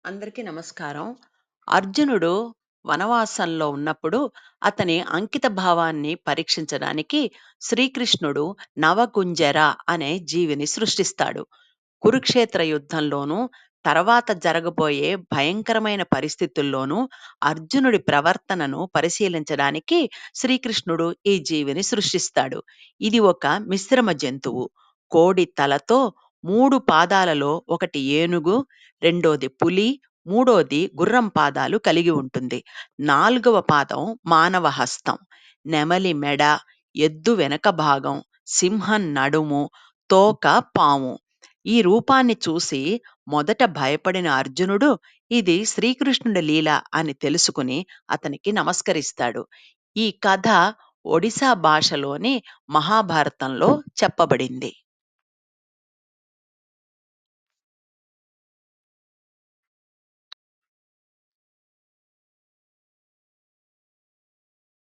అందరికీ నమస్కారం. అర్జునుడు వనవాసంలో ఉన్నప్పుడు అతని అంకిత భావాన్ని పరీక్షించడానికి శ్రీకృష్ణుడు నవకుంజర అనే జీవిని సృష్టిస్తాడు. కురుక్షేత్ర యుద్ధంలోనూ, తర్వాత జరగబోయే భయంకరమైన పరిస్థితుల్లోనూ అర్జునుడి ప్రవర్తనను పరిశీలించడానికి శ్రీకృష్ణుడు ఈ జీవిని సృష్టిస్తాడు. ఇది ఒక మిశ్రమ జంతువు. కోడి తలతో 3 పాదాలలో ఒకటి ఏనుగు, రెండోది పులి, మూడోది గుర్రం పాదాలు కలిగి ఉంటుంది. నాలుగవ పాదం మానవ హస్తం, నెమలి మెడ, ఎద్దు వెనక భాగం, సింహం నడుము, తోక పాము. ఈ రూపాన్ని చూసి మొదట భయపడిన అర్జునుడు ఇది శ్రీకృష్ణుడి లీల అని తెలుసుకుని అతనికి నమస్కరిస్తాడు. ఈ కథ ఒడిశా భాషలోని మహాభారతంలో చెప్పబడింది.